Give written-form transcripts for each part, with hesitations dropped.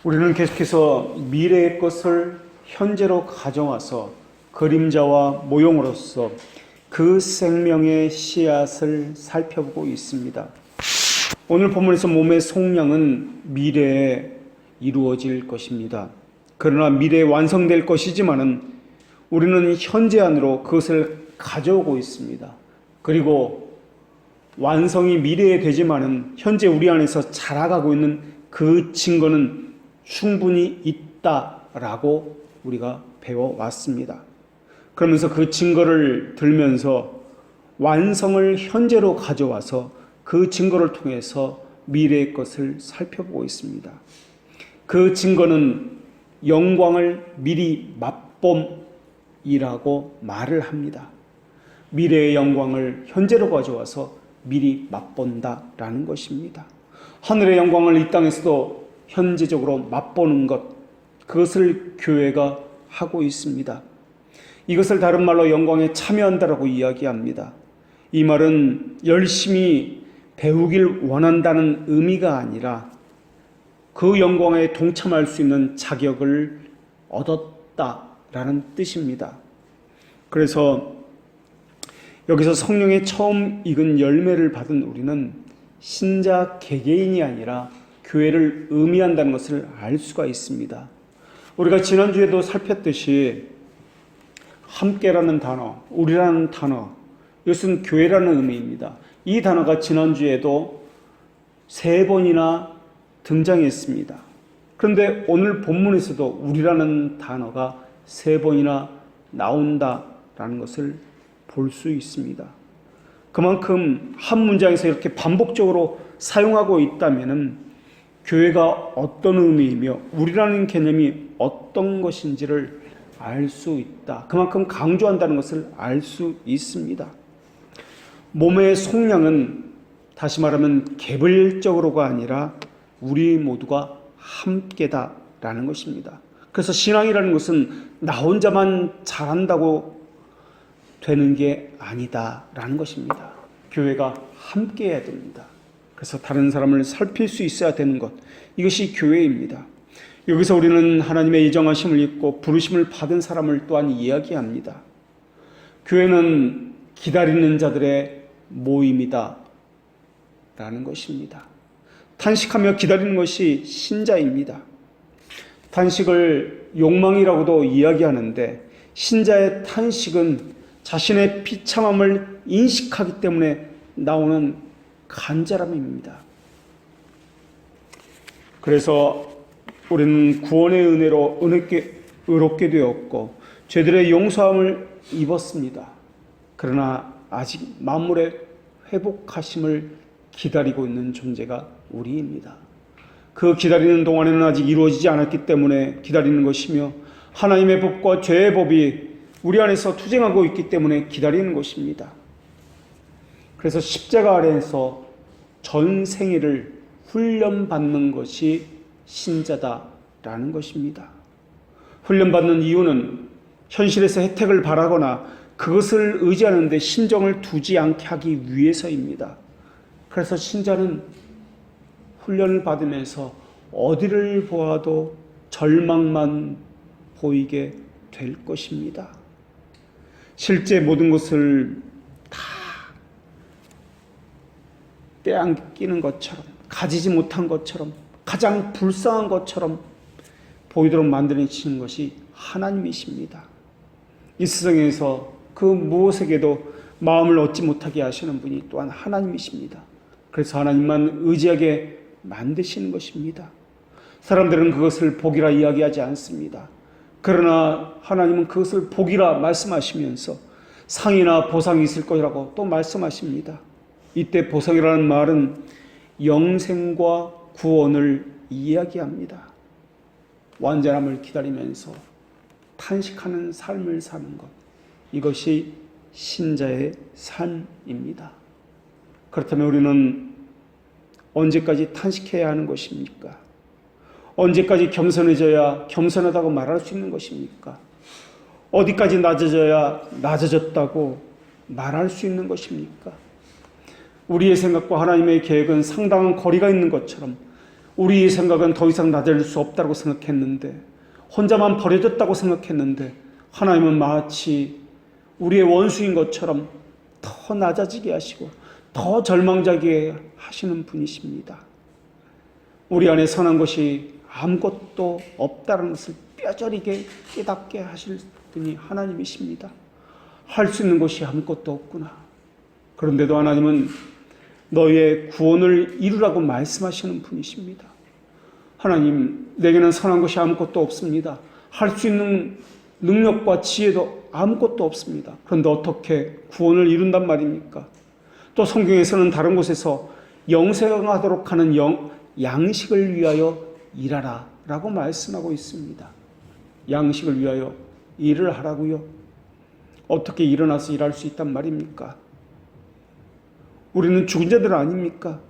우리는 계속해서 미래의 것을 현재로 가져와서 그림자와 모형으로서 그 생명의 씨앗을 살펴보고 있습니다. 오늘 본문에서 몸의 속량은 미래에 이루어질 것입니다. 그러나 미래에 완성될 것이지만은 우리는 현재 안으로 그것을 가져오고 있습니다. 그리고 완성이 미래에 되지만은 현재 우리 안에서 자라가고 있는 그 증거는 충분히 있다라고 우리가 배워왔습니다. 그러면서 그 증거를 들면서 완성을 현재로 가져와서 그 증거를 통해서 미래의 것을 살펴보고 있습니다. 그 증거는 영광을 미리 맛봄이라고 말을 합니다. 미래의 영광을 현재로 가져와서 미리 맛본다라는 것입니다. 하늘의 영광을 이 땅에서도 현재적으로 맛보는 것, 그것을 교회가 하고 있습니다. 이것을 다른 말로 영광에 참여한다라고 이야기합니다. 이 말은 열심히 배우길 원한다는 의미가 아니라 그 영광에 동참할 수 있는 자격을 얻었다라는 뜻입니다. 그래서 여기서 성령의 처음 익은 열매를 받은 우리는 신자 개개인이 아니라 교회를 의미한다는 것을 알 수가 있습니다. 우리가 지난주에도 살폈듯이 함께라는 단어, 우리라는 단어, 이것은 교회라는 의미입니다. 이 단어가 지난주에도 3번이나 등장했습니다. 그런데 오늘 본문에서도 우리라는 단어가 3번이나 나온다라는 것을 볼 수 있습니다. 그만큼 한 문장에서 이렇게 반복적으로 사용하고 있다면은 교회가 어떤 의미이며 우리라는 개념이 어떤 것인지를 알 수 있다. 그만큼 강조한다는 것을 알 수 있습니다. 몸의 속량은 다시 말하면 개별적으로가 아니라 우리 모두가 함께다라는 것입니다. 그래서 신앙이라는 것은 나 혼자만 잘한다고 되는 게 아니다라는 것입니다. 교회가 함께해야 됩니다. 그래서 다른 사람을 살필 수 있어야 되는 것, 이것이 교회입니다. 여기서 우리는 하나님의 예정하심을 입고 부르심을 받은 사람을 또한 이야기합니다. 교회는 기다리는 자들의 모임이다 라는 것입니다. 탄식하며 기다리는 것이 신자입니다. 탄식을 욕망이라고도 이야기하는데 신자의 탄식은 자신의 비참함을 인식하기 때문에 나오는 간절함입니다. 그래서 우리는 구원의 은혜로 의롭게 되었고 죄들의 용서함을 입었습니다. 그러나 아직 만물의 회복하심을 기다리고 있는 존재가 우리입니다. 그 기다리는 동안에는 아직 이루어지지 않았기 때문에 기다리는 것이며 하나님의 법과 죄의 법이 우리 안에서 투쟁하고 있기 때문에 기다리는 것입니다. 그래서 십자가 아래에서 전 생애를 훈련받는 것이 신자다라는 것입니다. 훈련받는 이유는 현실에서 혜택을 바라거나 그것을 의지하는 데 신정을 두지 않게 하기 위해서입니다. 그래서 신자는 훈련을 받으면서 어디를 보아도 절망만 보이게 될 것입니다. 실제 모든 것을 다 떼안끼는 것처럼, 가지지 못한 것처럼, 가장 불쌍한 것처럼 보이도록 만드시는 것이 하나님이십니다. 이 세상에서 그 무엇에게도 마음을 얻지 못하게 하시는 분이 또한 하나님이십니다. 그래서 하나님만 의지하게 만드시는 것입니다. 사람들은 그것을 복이라 이야기하지 않습니다. 그러나 하나님은 그것을 복이라 말씀하시면서 상이나 보상이 있을 것이라고 또 말씀하십니다. 이때 보상이라는 말은 영생과 구원을 이야기합니다. 완전함을 기다리면서 탄식하는 삶을 사는 것, 이것이 신자의 삶입니다. 그렇다면 우리는 언제까지 탄식해야 하는 것입니까? 언제까지 겸손해져야 겸손하다고 말할 수 있는 것입니까? 어디까지 낮아져야 낮아졌다고 말할 수 있는 것입니까? 우리의 생각과 하나님의 계획은 상당한 거리가 있는 것처럼 우리의 생각은 더 이상 낮아질 수 없다고 생각했는데, 혼자만 버려졌다고 생각했는데, 하나님은 마치 우리의 원수인 것처럼 더 낮아지게 하시고 더 절망자게 하시는 분이십니다. 우리 안에 선한 것이 아무것도 없다는 것을 뼈저리게 깨닫게 하실 분이 하나님이십니다. 할 수 있는 것이 아무것도 없구나. 그런데도 하나님은 너의 구원을 이루라고 말씀하시는 분이십니다. 하나님, 내게는 선한 것이 아무것도 없습니다. 할 수 있는 능력과 지혜도 아무것도 없습니다. 그런데 어떻게 구원을 이룬단 말입니까? 또 성경에서는 다른 곳에서 영생하도록 하는 양식을 위하여 일하라 라고 말씀하고 있습니다. 양식을 위하여 일을 하라고요? 어떻게 일어나서 일할 수 있단 말입니까? 우리는 죽은 자들 아닙니까?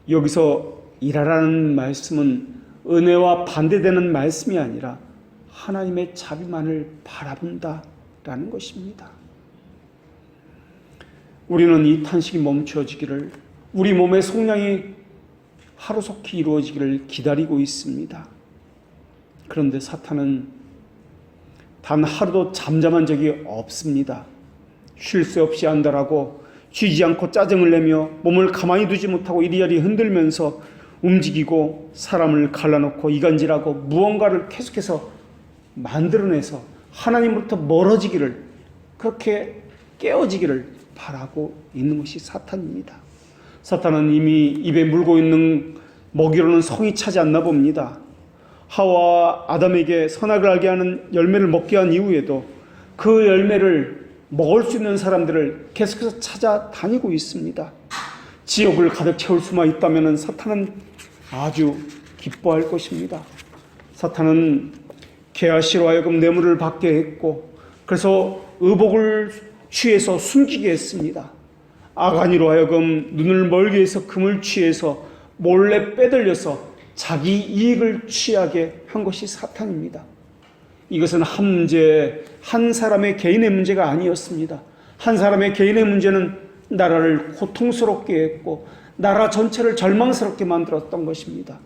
여기서 일하라는 말씀은 은혜와 반대되는 말씀이 아니라 하나님의 자비만을 바라본다라는 것입니다. 우리는 이 탄식이 멈춰지기를, 우리 몸의 속량이 하루속히 이루어지기를 기다리고 있습니다. 그런데 사탄은 단 하루도 잠잠한 적이 없습니다. 쉴 새 없이 안달하고 쉬지 않고 짜증을 내며 몸을 가만히 두지 못하고 이리저리 흔들면서 움직이고 사람을 갈라놓고 이간질하고 무언가를 계속해서 만들어내서 하나님으로부터 멀어지기를, 그렇게 깨어지기를 바라고 있는 것이 사탄입니다. 사탄은 이미 입에 물고 있는 먹이로는 성이 차지 않나 봅니다. 하와와 아담에게 선악을 알게 하는 열매를 먹게 한 이후에도 그 열매를 먹을 수 있는 사람들을 계속해서 찾아다니고 있습니다. 지옥을 가득 채울 수만 있다면 사탄은 아주 기뻐할 것입니다. 사탄은 게하시로 하여금 뇌물을 받게 했고, 그래서 의복을 취해서 숨기게 했습니다. 아가니로 하여금 눈을 멀게 해서 금을 취해서 몰래 빼돌려서 자기 이익을 취하게 한 것이 사탄입니다. 이것은 한 사람의 개인의 문제가 아니었습니다. 한 사람의 개인의 문제는 나라를 고통스럽게 했고 나라 전체를 절망스럽게 만들었던 것입니다.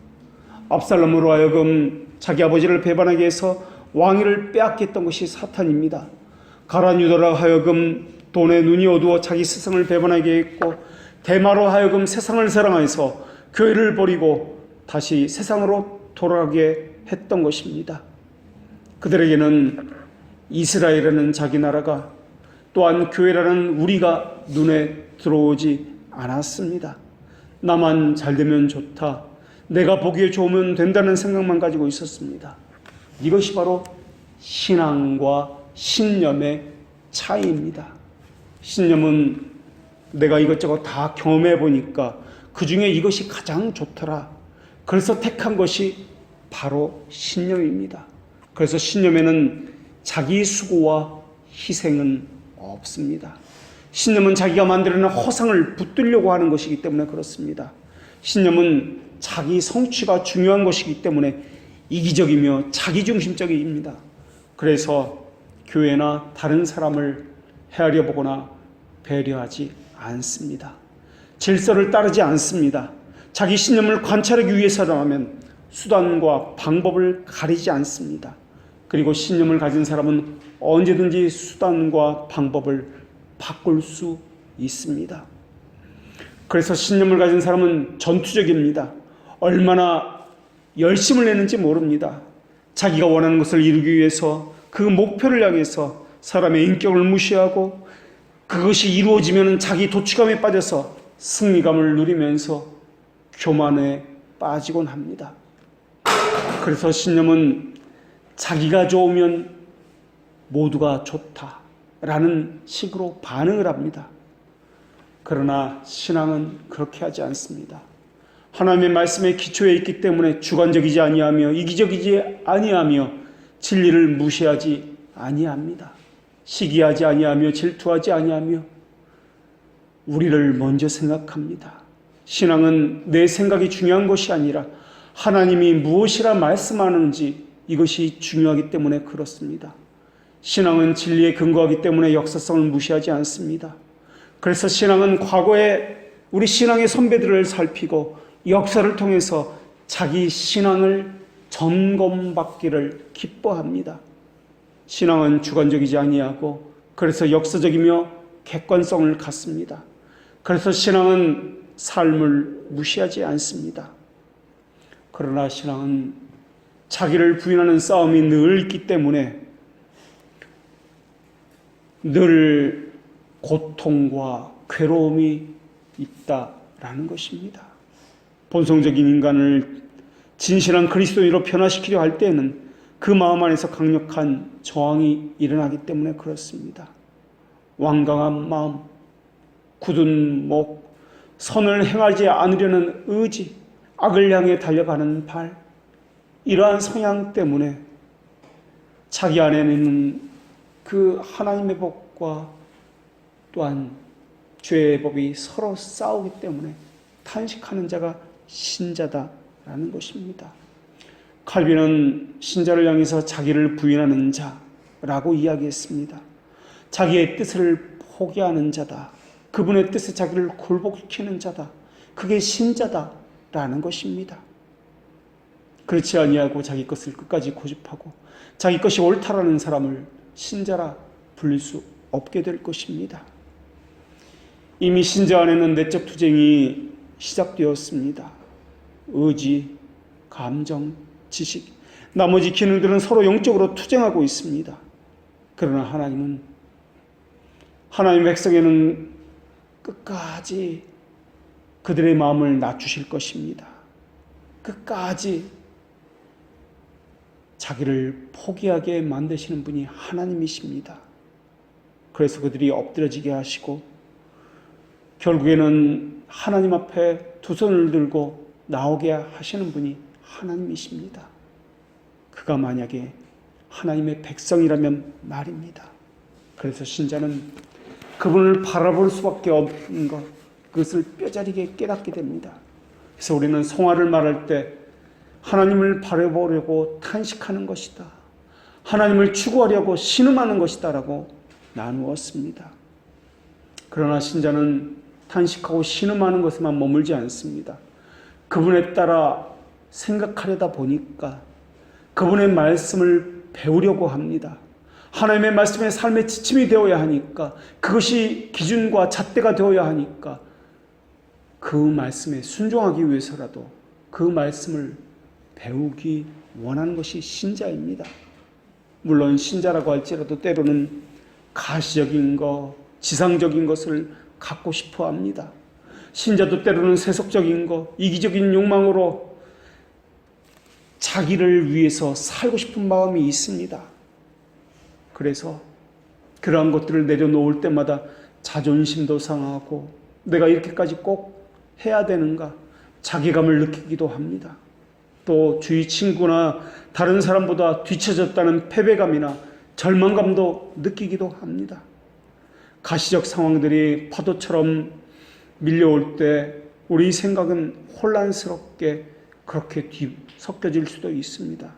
압살롬으로 하여금 자기 아버지를 배반하게 해서 왕위를 빼앗게 했던 것이 사탄입니다. 가룟 유다로 하여금 돈에 눈이 어두워 자기 세상을 배반하게 했고, 대마로 하여금 세상을 사랑해서 교회를 버리고 다시 세상으로 돌아가게 했던 것입니다. 그들에게는 이스라엘이라는 자기 나라가, 또한 교회라는 우리가 눈에 들어오지 않았습니다. 나만 잘 되면 좋다, 내가 보기에 좋으면 된다는 생각만 가지고 있었습니다. 이것이 바로 신앙과 신념의 차이입니다. 신념은 내가 이것저것 다 경험해 보니까 그 중에 이것이 가장 좋더라, 그래서 택한 것이 바로 신념입니다. 그래서 신념에는 자기 수고와 희생은 없습니다. 신념은 자기가 만들어낸 허상을 붙들려고 하는 것이기 때문에 그렇습니다. 신념은 자기 성취가 중요한 것이기 때문에 이기적이며 자기중심적입니다. 그래서 교회나 다른 사람을 헤아려 보거나 배려하지 않습니다. 질서를 따르지 않습니다. 자기 신념을 관찰하기 위해서라면 수단과 방법을 가리지 않습니다. 그리고 신념을 가진 사람은 언제든지 수단과 방법을 바꿀 수 있습니다. 그래서 신념을 가진 사람은 전투적입니다. 얼마나 열심을 내는지 모릅니다. 자기가 원하는 것을 이루기 위해서 그 목표를 향해서 사람의 인격을 무시하고, 그것이 이루어지면 자기 도취감에 빠져서 승리감을 누리면서 교만에 빠지곤 합니다. 그래서 신념은 자기가 좋으면 모두가 좋다라는 식으로 반응을 합니다. 그러나 신앙은 그렇게 하지 않습니다. 하나님의 말씀에 기초해 있기 때문에 주관적이지 아니하며 이기적이지 아니하며 진리를 무시하지 아니합니다. 시기하지 아니하며 질투하지 아니하며 우리를 먼저 생각합니다. 신앙은 내 생각이 중요한 것이 아니라 하나님이 무엇이라 말씀하는지, 이것이 중요하기 때문에 그렇습니다. 신앙은 진리에 근거하기 때문에 역사성을 무시하지 않습니다. 그래서 신앙은 과거에 우리 신앙의 선배들을 살피고 역사를 통해서 자기 신앙을 점검받기를 기뻐합니다. 신앙은 주관적이지 아니하고 그래서 역사적이며 객관성을 갖습니다. 그래서 신앙은 삶을 무시하지 않습니다. 그러나 신앙은 자기를 부인하는 싸움이 늘 있기 때문에 늘 고통과 괴로움이 있다라는 것입니다. 본성적인 인간을 진실한 그리스도인으로 변화시키려 할 때에는 그 마음 안에서 강력한 저항이 일어나기 때문에 그렇습니다. 완강한 마음, 굳은 목, 선을 행하지 않으려는 의지, 악을 향해 달려가는 발, 이러한 성향 때문에 자기 안에 있는 그 하나님의 법과 또한 죄의 법이 서로 싸우기 때문에 탄식하는 자가 신자다라는 것입니다. 칼빈은 신자를 향해서 자기를 부인하는 자라고 이야기했습니다. 자기의 뜻을 포기하는 자다. 그분의 뜻에 자기를 굴복시키는 자다. 그게 신자다라는 것입니다. 그렇지 아니하고 자기 것을 끝까지 고집하고 자기 것이 옳다라는 사람을 신자라 부를 수 없게 될 것입니다. 이미 신자 안에는 내적 투쟁이 시작되었습니다. 의지, 감정, 지식, 나머지 기능들은 서로 영적으로 투쟁하고 있습니다. 그러나 하나님은 하나님의 백성에는 끝까지 그들의 마음을 낮추실 것입니다. 끝까지 자기를 포기하게 만드시는 분이 하나님이십니다. 그래서 그들이 엎드려지게 하시고 결국에는 하나님 앞에 두 손을 들고 나오게 하시는 분이 하나님이십니다. 그가 만약에 하나님의 백성이라면 말입니다. 그래서 신자는 그분을 바라볼 수밖에 없는 것, 그것을 뼈저리게 깨닫게 됩니다. 그래서 우리는 성화를 말할 때 하나님을 바라보려고 탄식하는 것이다, 하나님을 추구하려고 신음하는 것이다 라고 나누었습니다. 그러나 신자는 탄식하고 신음하는 것에만 머물지 않습니다. 그분에 따라 생각하려다 보니까 그분의 말씀을 배우려고 합니다. 하나님의 말씀에 삶의 지침이 되어야 하니까, 그것이 기준과 잣대가 되어야 하니까 그 말씀에 순종하기 위해서라도 그 말씀을 배우기 원하는 것이 신자입니다. 물론 신자라고 할지라도 때로는 가시적인 것, 지상적인 것을 갖고 싶어 합니다. 신자도 때로는 세속적인 것, 이기적인 욕망으로 자기를 위해서 살고 싶은 마음이 있습니다. 그래서 그러한 것들을 내려놓을 때마다 자존심도 상하고 내가 이렇게까지 꼭 해야 되는가 자괴감을 느끼기도 합니다. 또 주위 친구나 다른 사람보다 뒤처졌다는 패배감이나 절망감도 느끼기도 합니다. 가시적 상황들이 파도처럼 밀려올 때 우리 생각은 혼란스럽게 그렇게 뒤섞여질 수도 있습니다.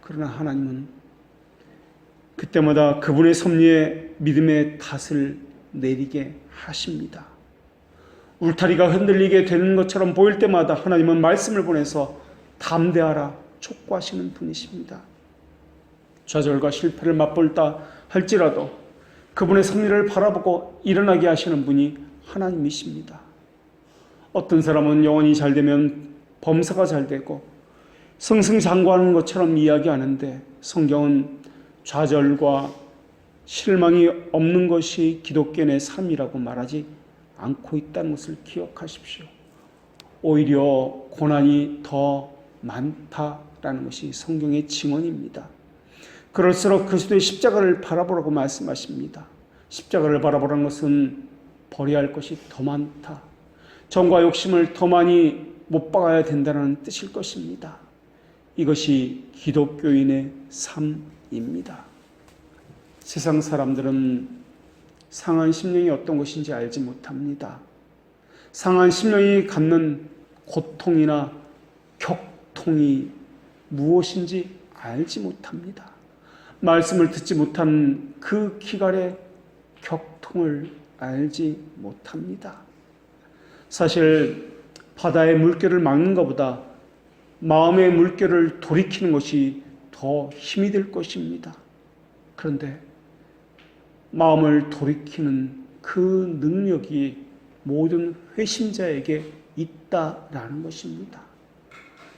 그러나 하나님은 그때마다 그분의 섭리에 믿음의 닷을 내리게 하십니다. 울타리가 흔들리게 되는 것처럼 보일 때마다 하나님은 말씀을 보내서 담대하라 촉구하시는 분이십니다. 좌절과 실패를 맛볼다 할지라도 그분의 섭리를 바라보고 일어나게 하시는 분이 하나님이십니다. 어떤 사람은 영혼이 잘 되면 범사가 잘 되고 승승장구하는 것처럼 이야기하는데 성경은 좌절과 실망이 없는 것이 기독교인의 삶이라고 말하지 않고 있다는 것을 기억하십시오. 오히려 고난이 더 많다라는 것이 성경의 증언입니다. 그럴수록 그리스도의 십자가를 바라보라고 말씀하십니다. 십자가를 바라보라는 것은 버려야 할 것이 더 많다, 정과 욕심을 더 많이 못 박아야 된다는 뜻일 것입니다. 이것이 기독교인의 삶입니다. 세상 사람들은 상한 심령이 어떤 것인지 알지 못합니다. 상한 심령이 갖는 고통이나 격통이 무엇인지 알지 못합니다. 말씀을 듣지 못한 그 기갈의 격통을 알지 못합니다. 사실 바다의 물결을 막는 것보다 마음의 물결을 돌이키는 것이 더 힘이 될 것입니다. 그런데 마음을 돌이키는 그 능력이 모든 회심자에게 있다라는 것입니다.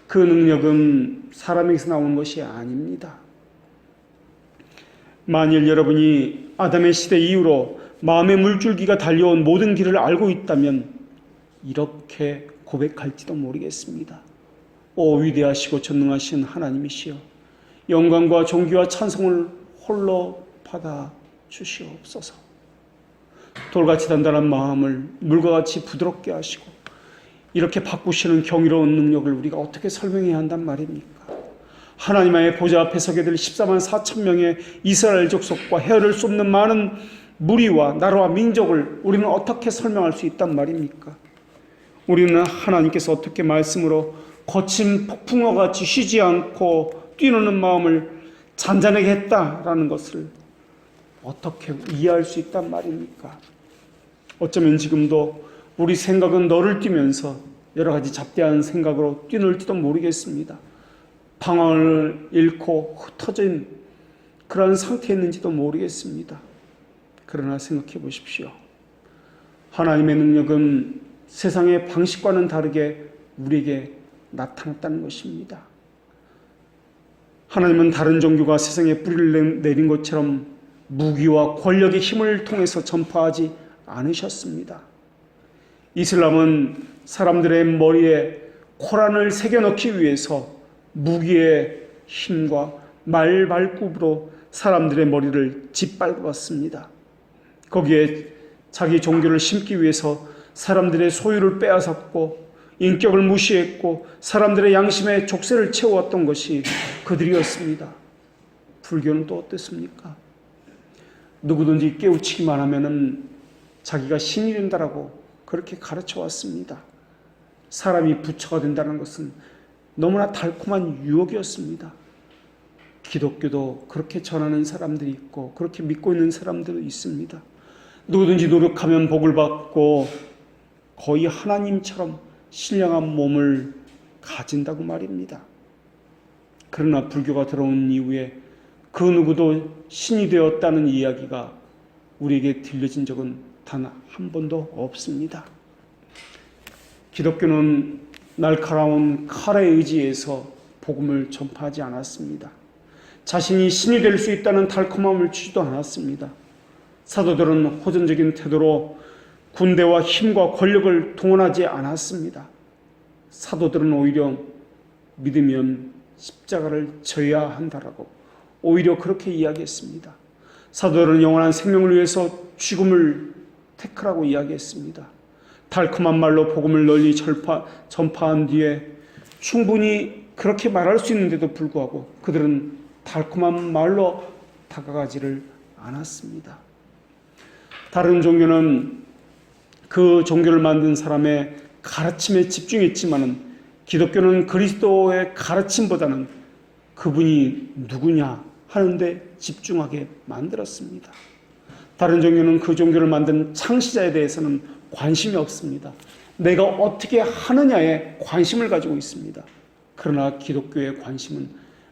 그 능력은 사람에게서 나오는 것이 아닙니다. 만일 여러분이 아담의 시대 이후로 마음의 물줄기가 달려온 모든 길을 알고 있다면 이렇게 고백할지도 모르겠습니다. 오 위대하시고 전능하신 하나님이시여, 영광과 존귀와 찬송을 홀로 받아 주시옵소서. 돌같이 단단한 마음을 물과 같이 부드럽게 하시고 이렇게 바꾸시는 경이로운 능력을 우리가 어떻게 설명해야 한단 말입니까? 하나님의 보좌 앞에 서게 될 14만 4천 명의 이스라엘 족속과 헤아릴 수 없는 많은 무리와 나라와 민족을 우리는 어떻게 설명할 수 있단 말입니까? 우리는 하나님께서 어떻게 말씀으로 거친 폭풍과 같이 쉬지 않고 뛰노는 마음을 잔잔하게 했다라는 것을 어떻게 이해할 수 있단 말입니까? 어쩌면 지금도 우리 생각은 너를 뛰면서 여러 가지 잡대한 생각으로 뛰놀지도 모르겠습니다. 방황을 잃고 흩어진 그런 상태에 있는지도 모르겠습니다. 그러나 생각해 보십시오. 하나님의 능력은 세상의 방식과는 다르게 우리에게 나타났다는 것입니다. 하나님은 다른 종교가 세상에 뿌리를 내린 것처럼 무기와 권력의 힘을 통해서 전파하지 않으셨습니다. 이슬람은 사람들의 머리에 코란을 새겨넣기 위해서 무기의 힘과 말발굽으로 사람들의 머리를 짓밟았습니다. 거기에 자기 종교를 심기 위해서 사람들의 소유를 빼앗았고 인격을 무시했고 사람들의 양심에 족쇄를 채워왔던 것이 그들이었습니다. 불교는 또 어땠습니까? 누구든지 깨우치기만 하면은 자기가 신이 된다라고 그렇게 가르쳐 왔습니다. 사람이 부처가 된다는 것은 너무나 달콤한 유혹이었습니다. 기독교도 그렇게 전하는 사람들이 있고 그렇게 믿고 있는 사람들도 있습니다. 누구든지 노력하면 복을 받고 거의 하나님처럼 신령한 몸을 가진다고 말입니다. 그러나 불교가 들어온 이후에 그 누구도 신이 되었다는 이야기가 우리에게 들려진 적은 단 한 번도 없습니다. 기독교는 날카로운 칼에 의지해서 복음을 전파하지 않았습니다. 자신이 신이 될 수 있다는 달콤함을 주지도 않았습니다. 사도들은 호전적인 태도로 군대와 힘과 권력을 동원하지 않았습니다. 사도들은 오히려 믿으면 십자가를 져야 한다라고 오히려 그렇게 이야기했습니다. 사도들은 영원한 생명을 위해서 죽음을 택하라고 이야기했습니다. 달콤한 말로 복음을 널리 전파한 뒤에 충분히 그렇게 말할 수 있는데도 불구하고 그들은 달콤한 말로 다가가지를 않았습니다. 다른 종교는 그 종교를 만든 사람의 가르침에 집중했지만은 기독교는 그리스도의 가르침보다는 그분이 누구냐 하는데 집중하게 만들었습니다. 다른 종교는 그 종교를 만든 창시자에 대해서는 관심이 없습니다. 내가 어떻게 하느냐에 관심을 가지고 있습니다. 그러나 기독교의 관심은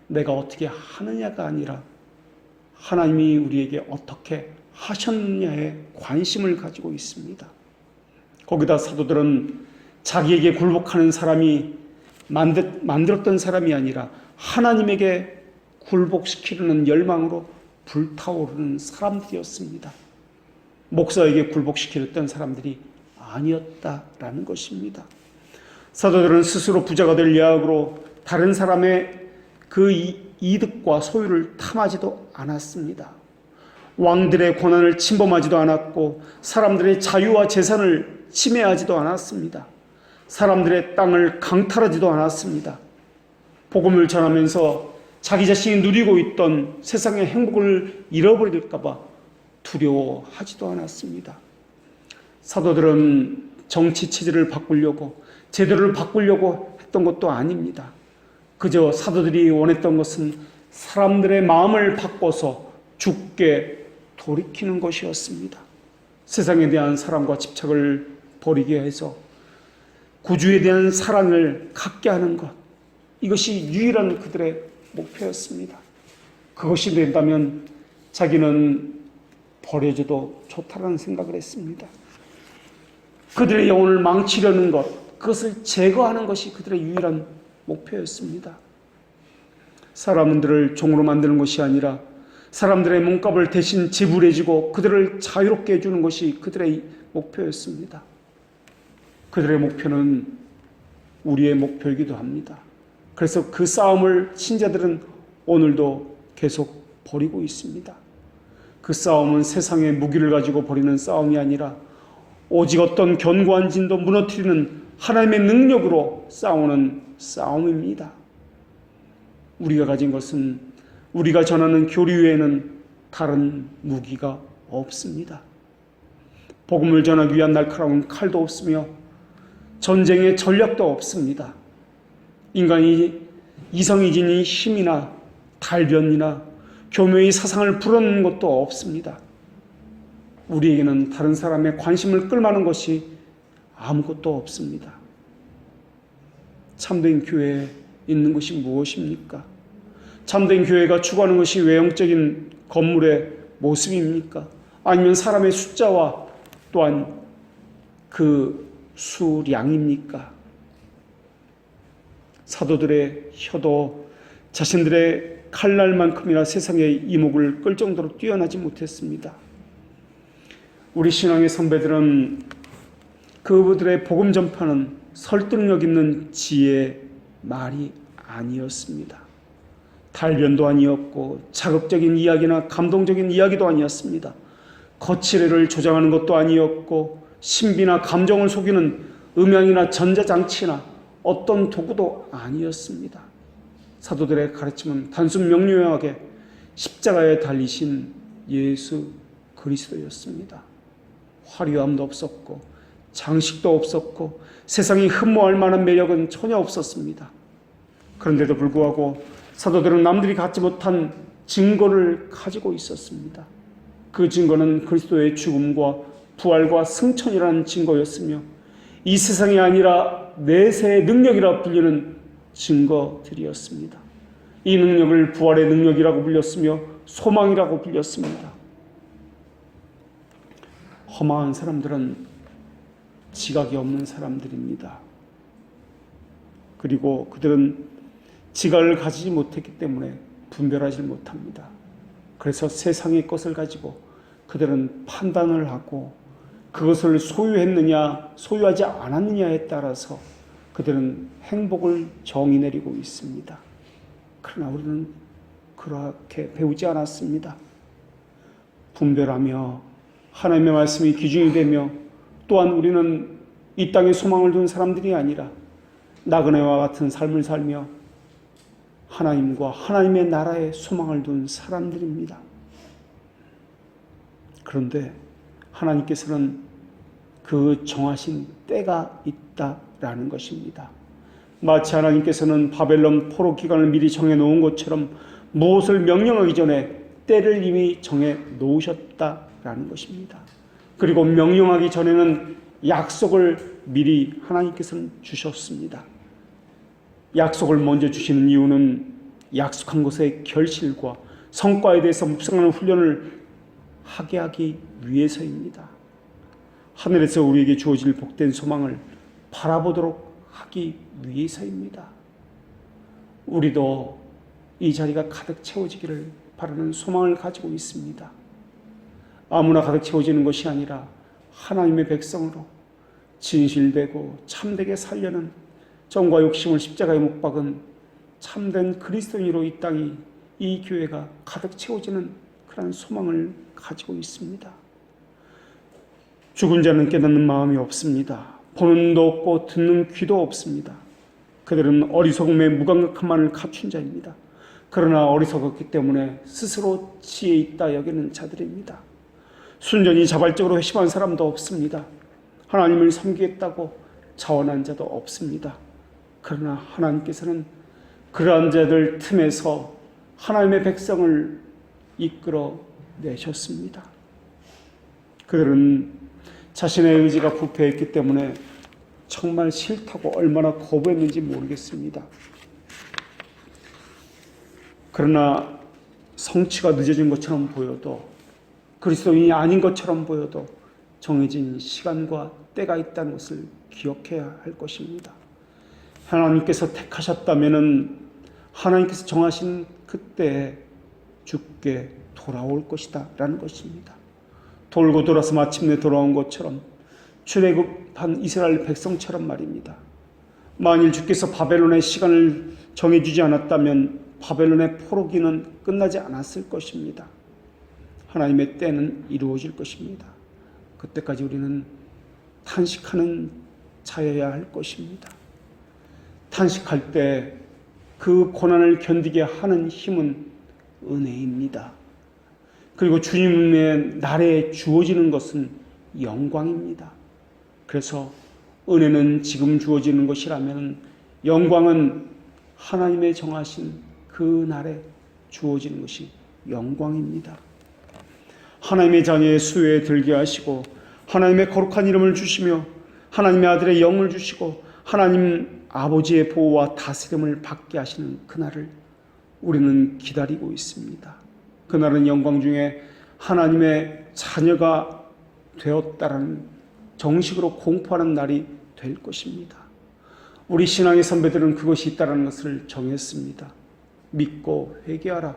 내가 어떻게 하느냐가 아니라 하나님이 우리에게 어떻게 하셨느냐에 관심을 가지고 있습니다. 거기다 사도들은 자기에게 굴복하는 사람이 만들었던 사람이 아니라 하나님에게 굴복시키려는 열망으로 불타오르는 사람들이었습니다. 목사에게 굴복시키려던 사람들이 아니었다라는 것입니다. 사도들은 스스로 부자가 될 야학으로 다른 사람의 그 이득과 소유를 탐하지도 않았습니다. 왕들의 권한을 침범하지도 않았고 사람들의 자유와 재산을 침해하지도 않았습니다. 사람들의 땅을 강탈하지도 않았습니다. 복음을 전하면서 자기 자신이 누리고 있던 세상의 행복을 잃어버릴까 봐 두려워하지도 않았습니다. 사도들은 정치 체제를 바꾸려고 제도를 바꾸려고 했던 것도 아닙니다. 그저 사도들이 원했던 것은 사람들의 마음을 바꿔서 주께 돌이키는 것이었습니다. 세상에 대한 사랑과 집착을 버리게 해서 구주에 대한 사랑을 갖게 하는 것, 이것이 유일한 그들의 목표였습니다. 그것이 된다면 자기는 버려져도 좋다라는 생각을 했습니다. 그들의 영혼을 망치려는 것, 그것을 제거하는 것이 그들의 유일한 목표였습니다. 사람들을 종으로 만드는 것이 아니라 사람들의 몸값을 대신 지불해주고 그들을 자유롭게 해주는 것이 그들의 목표였습니다. 그들의 목표는 우리의 목표이기도 합니다. 그래서 그 싸움을 신자들은 오늘도 계속 벌이고 있습니다. 그 싸움은 세상의 무기를 가지고 벌이는 싸움이 아니라 오직 어떤 견고한 진도 무너뜨리는 하나님의 능력으로 싸우는 싸움입니다. 우리가 가진 것은, 우리가 전하는 교리 외에는 다른 무기가 없습니다. 복음을 전하기 위한 날카로운 칼도 없으며 전쟁의 전략도 없습니다. 인간이 이성이 지닌 힘이나 달변이나 교묘의 사상을 불어넣는 것도 없습니다. 우리에게는 다른 사람의 관심을 끌만한 것이 아무것도 없습니다. 참된 교회에 있는 것이 무엇입니까? 참된 교회가 추구하는 것이 외형적인 건물의 모습입니까? 아니면 사람의 숫자와 또한 그 수량입니까? 사도들의 혀도 자신들의 칼날만큼이나 세상의 이목을 끌 정도로 뛰어나지 못했습니다. 우리 신앙의 선배들은 그들의 복음 전파는 설득력 있는 지혜의 말이 아니었습니다. 달변도 아니었고 자극적인 이야기나 감동적인 이야기도 아니었습니다. 거칠애를 조장하는 것도 아니었고 신비나 감정을 속이는 음향이나 전자장치나 어떤 도구도 아니었습니다. 사도들의 가르침은 단순 명료하게 십자가에 달리신 예수 그리스도였습니다. 화려함도 없었고 장식도 없었고 세상이 흠모할 만한 매력은 전혀 없었습니다. 그런데도 불구하고 사도들은 남들이 갖지 못한 증거를 가지고 있었습니다. 그 증거는 그리스도의 죽음과 부활과 승천이라는 증거였으며 이 세상이 아니라 내세의 능력이라 불리는 증거들이었습니다. 이 능력을 부활의 능력이라고 불렸으며 소망이라고 불렸습니다. 허망한 사람들은 지각이 없는 사람들입니다. 그리고 그들은 지각을 가지지 못했기 때문에 분별하지 못합니다. 그래서 세상의 것을 가지고 그들은 판단을 하고 그것을 소유했느냐 소유하지 않았느냐에 따라서 그들은 행복을 정의 내리고 있습니다. 그러나 우리는 그렇게 배우지 않았습니다. 분별하며 하나님의 말씀이 기준이 되며 또한 우리는 이 땅에 소망을 둔 사람들이 아니라 나그네와 같은 삶을 살며 하나님과 하나님의 나라에 소망을 둔 사람들입니다. 그런데 하나님께서는 그 정하신 때가 있다라는 것입니다. 마치 하나님께서는 바벨론 포로 기간을 미리 정해놓은 것처럼 무엇을 명령하기 전에 때를 이미 정해놓으셨다라는 것입니다. 그리고 명령하기 전에는 약속을 미리 하나님께서는 주셨습니다. 약속을 먼저 주시는 이유는 약속한 것의 결실과 성과에 대해서 묵상하는 훈련을 하게 하기 위해서입니다. 하늘에서 우리에게 주어질 복된 소망을 바라보도록 하기 위해서입니다. 우리도 이 자리가 가득 채워지기를 바라는 소망을 가지고 있습니다. 아무나 가득 채워지는 것이 아니라 하나님의 백성으로 진실되고 참되게 살려는 정과 욕심을 십자가에 못 박은 참된 그리스도인으로 이 땅이, 이 교회가 가득 채워지는 그런 소망을 가지고 있습니다. 죽은 자는 깨닫는 마음이 없습니다. 보는 눈도 없고 듣는 귀도 없습니다. 그들은 어리석음의 무감각함만을 갖춘 자입니다. 그러나 어리석었기 때문에 스스로 지혜 있다 여기는 자들입니다. 순전히 자발적으로 회심한 사람도 없습니다. 하나님을 섬기겠다고 자원한 자도 없습니다. 그러나 하나님께서는 그러한 자들 틈에서 하나님의 백성을 이끌어 내셨습니다. 그들은 자신의 의지가 부패했기 때문에 정말 싫다고 얼마나 거부했는지 모르겠습니다. 그러나 성취가 늦어진 것처럼 보여도, 그리스도인이 아닌 것처럼 보여도 정해진 시간과 때가 있다는 것을 기억해야 할 것입니다. 하나님께서 택하셨다면 하나님께서 정하신 그때에 주께 돌아올 것이다 라는 것입니다. 돌고 돌아서 마침내 돌아온 것처럼 출애굽한 이스라엘 백성처럼 말입니다. 만일 주께서 바벨론의 시간을 정해주지 않았다면 바벨론의 포로기는 끝나지 않았을 것입니다. 하나님의 때는 이루어질 것입니다. 그때까지 우리는 탄식하는 자여야 할 것입니다. 탄식할 때 그 고난을 견디게 하는 힘은 은혜입니다. 그리고 주님의 날에 주어지는 것은 영광입니다. 그래서 은혜는 지금 주어지는 것이라면 영광은 하나님의 정하신 그 날에 주어지는 것이 영광입니다. 하나님의 자녀의 수요에 들게 하시고 하나님의 거룩한 이름을 주시며 하나님의 아들의 영을 주시고 하나님 아버지의 보호와 다스림을 받게 하시는 그날을 우리는 기다리고 있습니다. 그날은 영광 중에 하나님의 자녀가 되었다라는 정식으로 공포하는 날이 될 것입니다. 우리 신앙의 선배들은 그것이 있다는 것을 정했습니다. 믿고 회개하라.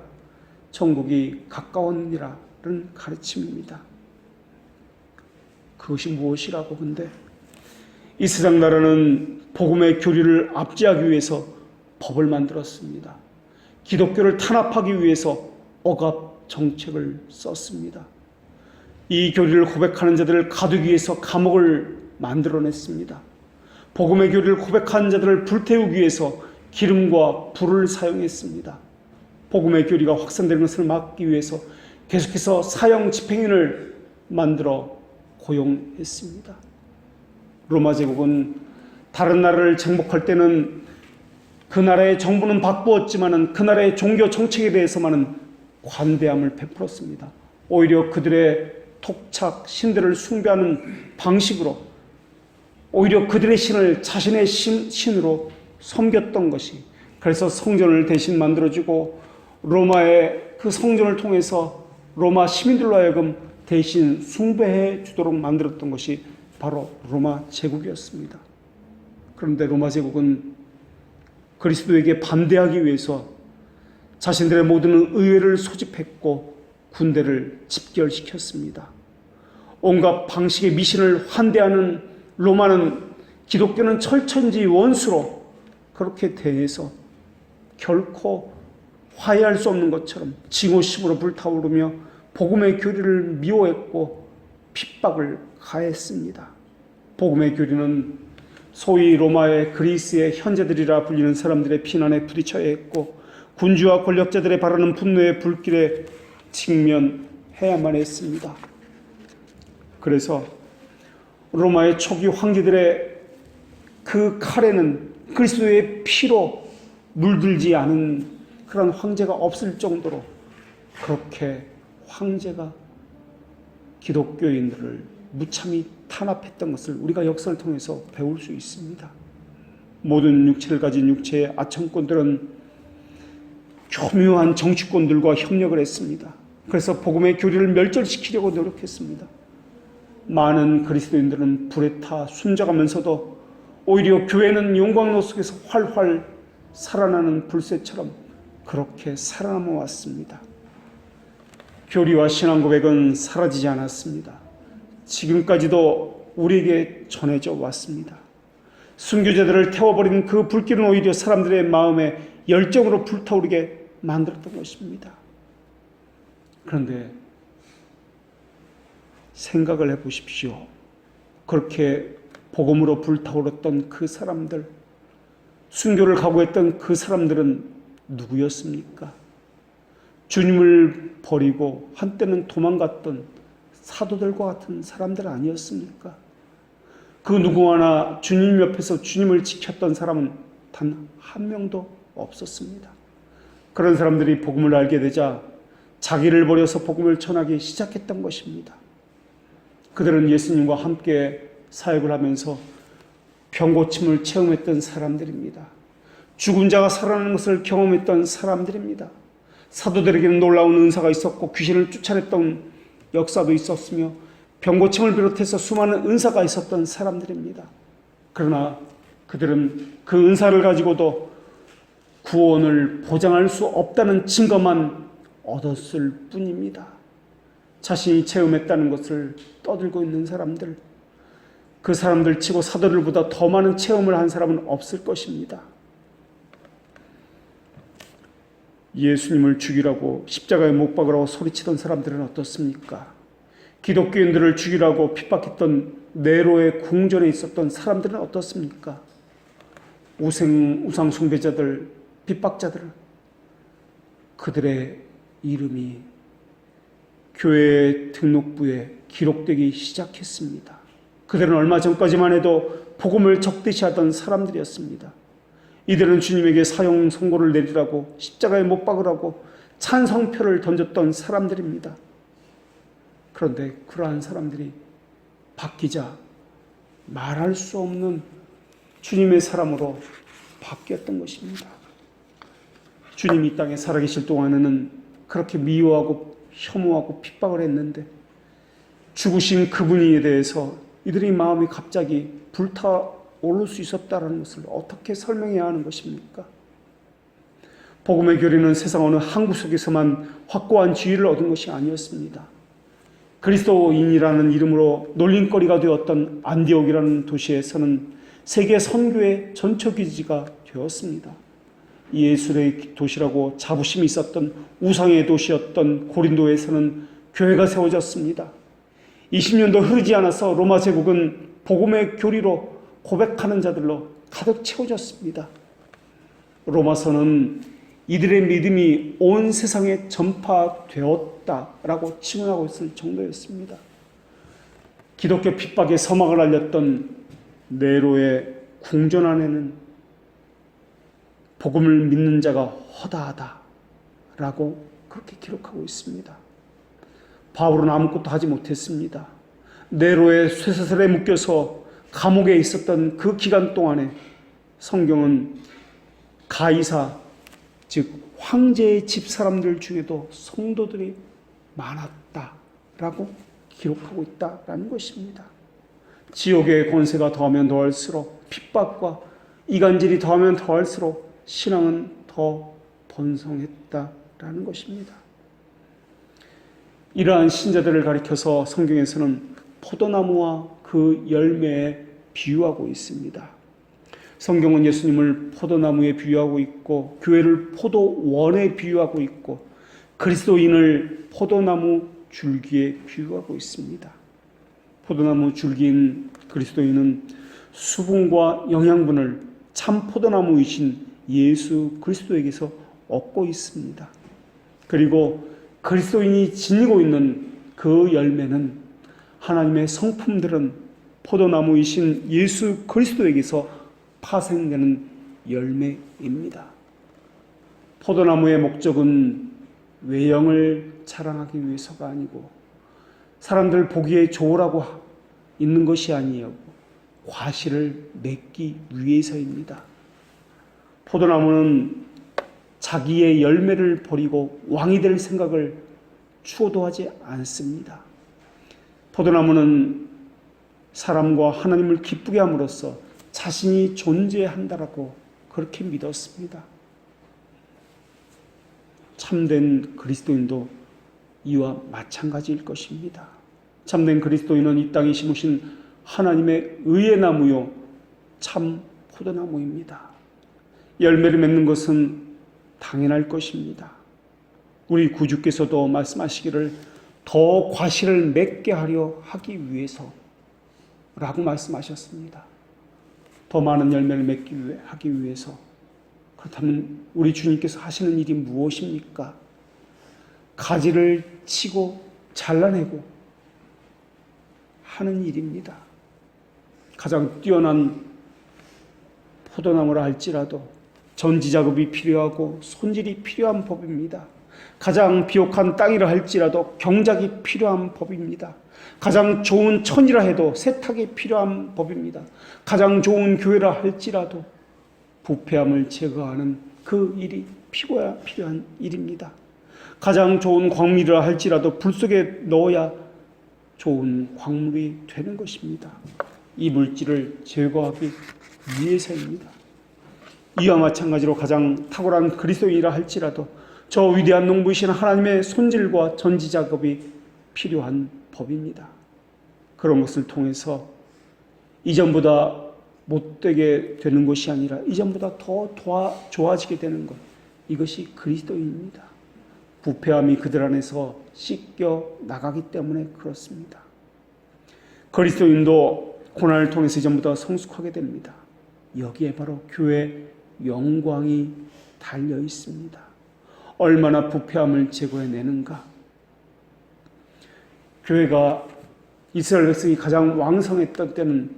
천국이 가까웠니라는 가르침입니다. 그것이 무엇이라고? 근데 이 세상 나라는 복음의 교리를 압제하기 위해서 법을 만들었습니다. 기독교를 탄압하기 위해서 억압 정책을 썼습니다. 이 교리를 고백하는 자들을 가두기 위해서 감옥을 만들어냈습니다. 복음의 교리를 고백하는 자들을 불태우기 위해서 기름과 불을 사용했습니다. 복음의 교리가 확산되는 것을 막기 위해서 계속해서 사형 집행인을 만들어 고용했습니다. 로마 제국은 다른 나라를 정복할 때는 그 나라의 정부는 바꾸었지만 그 나라의 종교 정책에 대해서만은 관대함을 베풀었습니다. 오히려 그들의 토착 신들을 숭배하는 방식으로 오히려 그들의 신을 자신의 신으로 섬겼던 것이, 그래서 성전을 대신 만들어주고 로마의 그 성전을 통해서 로마 시민들로 하여금 대신 숭배해 주도록 만들었던 것이 바로 로마 제국이었습니다. 그런데 로마 제국은 그리스도에게 반대하기 위해서 자신들의 모든 의회를 소집했고 군대를 집결시켰습니다. 온갖 방식의 미신을 환대하는 로마는 기독교는 철천지 원수로 그렇게 대해서 결코 화해할 수 없는 것처럼 증오심으로 불타오르며 복음의 교리를 미워했고 핍박을 가했습니다. 복음의 교리는 소위 로마의 그리스의 현재들이라 불리는 사람들의 비난에 부딪혀야 했고 군주와 권력자들의 바라는 분노의 불길에 직면해야만 했습니다. 그래서 로마의 초기 황제들의 그 칼에는 그리스도의 피로 물들지 않은 그런 황제가 없을 정도로 그렇게 황제가 기독교인들을 무참히 탄압했던 것을 우리가 역사를 통해서 배울 수 있습니다. 모든 육체를 가진 육체의 아청꾼들은 교묘한 정치꾼들과 협력을 했습니다. 그래서 복음의 교리를 멸절시키려고 노력했습니다. 많은 그리스도인들은 불에 타 숨져가면서도 오히려 교회는 영광로 속에서 활활 살아나는 불새처럼 그렇게 살아남아 왔습니다. 교리와 신앙 고백은 사라지지 않았습니다. 지금까지도 우리에게 전해져 왔습니다. 순교자들을 태워버린 그 불길은 오히려 사람들의 마음에 열정으로 불타오르게 만들었던 것입니다. 그런데 생각을 해보십시오. 그렇게 복음으로 불타오르던 그 사람들, 순교를 각오했던 그 사람들은 누구였습니까? 주님을 버리고 한때는 도망갔던 사도들과 같은 사람들 아니었습니까? 그 누구 하나 주님 옆에서 주님을 지켰던 사람은 단 한 명도 없었습니다. 그런 사람들이 복음을 알게 되자 자기를 버려서 복음을 전하기 시작했던 것입니다. 그들은 예수님과 함께 사역을 하면서 병고침을 체험했던 사람들입니다. 죽은 자가 살아나는 것을 경험했던 사람들입니다. 사도들에게는 놀라운 은사가 있었고 귀신을 쫓아냈던 역사도 있었으며 병고침을 비롯해서 수많은 은사가 있었던 사람들입니다. 그러나 그들은 그 은사를 가지고도 구원을 보장할 수 없다는 증거만 얻었을 뿐입니다. 자신이 체험했다는 것을 떠들고 있는 사람들, 그 사람들 치고 사도들보다 더 많은 체험을 한 사람은 없을 것입니다. 예수님을 죽이라고 십자가에 못 박으라고 소리치던 사람들은 어떻습니까? 기독교인들을 죽이라고 핍박했던 네로의 궁전에 있었던 사람들은 어떻습니까? 우상 숭배자들, 핍박자들, 그들의 이름이 교회 등록부에 기록되기 시작했습니다. 그들은 얼마 전까지만 해도 복음을 적대시 하던 사람들이었습니다. 이들은 주님에게 사형 선고를 내리라고 십자가에 못 박으라고 찬성표를 던졌던 사람들입니다. 그런데 그러한 사람들이 바뀌자 말할 수 없는 주님의 사람으로 바뀌었던 것입니다. 주님이 이 땅에 살아계실 동안에는 그렇게 미워하고 혐오하고 핍박을 했는데 죽으신 그분에 대해서 이들이 마음이 갑자기 불타오를 수 있었다는 것을 어떻게 설명해야 하는 것입니까? 복음의 교리는 세상 어느 한 구석에서만 확고한 지위를 얻은 것이 아니었습니다. 그리스도인이라는 이름으로 놀림거리가 되었던 안디옥이라는 도시에서는 세계 선교의 전초기지가 되었습니다. 예술의 도시라고 자부심이 있었던 우상의 도시였던 고린도에서는 교회가 세워졌습니다. 20년도 흐르지 않아서 로마 제국은 복음의 교리로 고백하는 자들로 가득 채워졌습니다. 로마서는 이들의 믿음이 온 세상에 전파되었다라고 칭언하고 있을 정도였습니다. 기독교 핍박의 서막을 알렸던 네로의 궁전 안에는 복음을 믿는 자가 허다하다라고 그렇게 기록하고 있습니다. 바울은 아무것도 하지 못했습니다. 네로의 쇠사슬에 묶여서 감옥에 있었던 그 기간 동안에 성경은 가이사, 즉 황제의 집 사람들 중에도 성도들이 많았다라고 기록하고 있다라는 것입니다. 지옥의 권세가 더하면 더할수록 핍박과 이간질이 더하면 더할수록 신앙은 더 번성했다라는 것입니다. 이러한 신자들을 가리켜서 성경에서는 포도나무와 그 열매에 비유하고 있습니다. 성경은 예수님을 포도나무에 비유하고 있고 교회를 포도원에 비유하고 있고 그리스도인을 포도나무 줄기에 비유하고 있습니다. 포도나무 줄기인 그리스도인은 수분과 영양분을 참 포도나무이신 예수 그리스도에게서 얻고 있습니다. 그리고 그리스도인이 지니고 있는 그 열매는 하나님의 성품들은 포도나무이신 예수 그리스도에게서 파생되는 열매입니다. 포도나무의 목적은 외형을 자랑하기 위해서가 아니고 사람들 보기에 좋으라고 있는 것이 아니에요. 과실을 맺기 위해서입니다. 포도나무는 자기의 열매를 버리고 왕이 될 생각을 추호도 하지 않습니다. 포도나무는 사람과 하나님을 기쁘게 함으로써 자신이 존재한다라고 그렇게 믿었습니다. 참된 그리스도인도 이와 마찬가지일 것입니다. 참된 그리스도인은 이 땅에 심으신 하나님의 의의 나무요 참 포도나무입니다. 열매를 맺는 것은 당연할 것입니다. 우리 구주께서도 말씀하시기를 더 과실을 맺게 하려 하기 위해서 라고 말씀하셨습니다. 더 많은 열매를 맺기 하기 위해서. 그렇다면 우리 주님께서 하시는 일이 무엇입니까? 가지를 치고 잘라내고 하는 일입니다. 가장 뛰어난 포도나무라 할지라도 전지 작업이 필요하고 손질이 필요한 법입니다. 가장 비옥한 땅이라 할지라도 경작이 필요한 법입니다. 가장 좋은 천이라 해도 세탁이 필요한 법입니다. 가장 좋은 교회라 할지라도 부패함을 제거하는 그 일이 필요한 일입니다. 가장 좋은 광물이라 할지라도 불 속에 넣어야 좋은 광물이 되는 것입니다. 이 물질을 제거하기 위해서입니다. 이와 마찬가지로 가장 탁월한 그리스도인이라 할지라도 저 위대한 농부이신 하나님의 손질과 전지 작업이 필요한 법입니다. 그런 것을 통해서 이전보다 못되게 되는 것이 아니라 이전보다 더 좋아지게 되는 것, 이것이 그리스도인입니다. 부패함이 그들 안에서 씻겨 나가기 때문에 그렇습니다. 그리스도인도 고난을 통해서 이전보다 성숙하게 됩니다. 여기에 바로 교회의 영광이 달려 있습니다. 얼마나 부패함을 제거해내는가. 교회가 이스라엘 백성이 가장 왕성했던 때는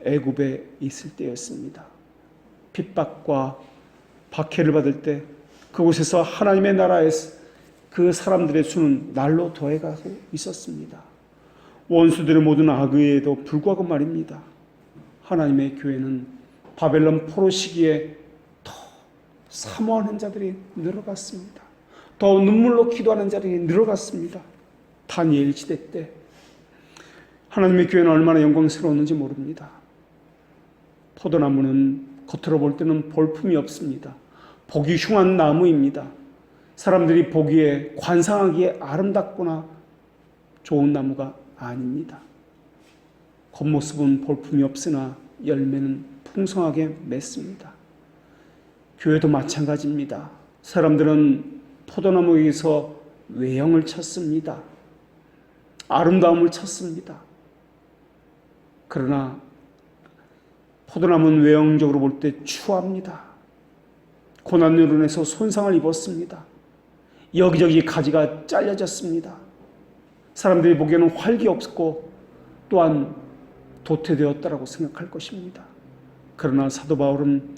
애굽에 있을 때였습니다. 핍박과 박해를 받을 때 그곳에서 하나님의 나라에서 그 사람들의 수는 날로 더해가고 있었습니다. 원수들의 모든 악의에도 불구하고 말입니다. 하나님의 교회는 바벨론 포로 시기에 더 사모하는 자들이 늘어갔습니다. 더 눈물로 기도하는 자들이 늘어갔습니다. 다니엘 시대 때 하나님의 교회는 얼마나 영광스러웠는지 모릅니다. 포도나무는 겉으로 볼 때는 볼품이 없습니다. 보기 흉한 나무입니다. 사람들이 보기에 관상하기에 아름답거나 좋은 나무가 아닙니다. 겉모습은 볼품이 없으나 열매는 풍성하게 맺습니다. 교회도 마찬가지입니다. 사람들은 포도나무에서 외형을 찾습니다. 아름다움을 찾습니다. 그러나 포도나무는 외형적으로 볼 때 추합니다. 고난으로 인해서 손상을 입었습니다. 여기저기 가지가 잘려졌습니다. 사람들이 보기에는 활기 없고 또한 도태되었다라고 생각할 것입니다. 그러나 사도 바울은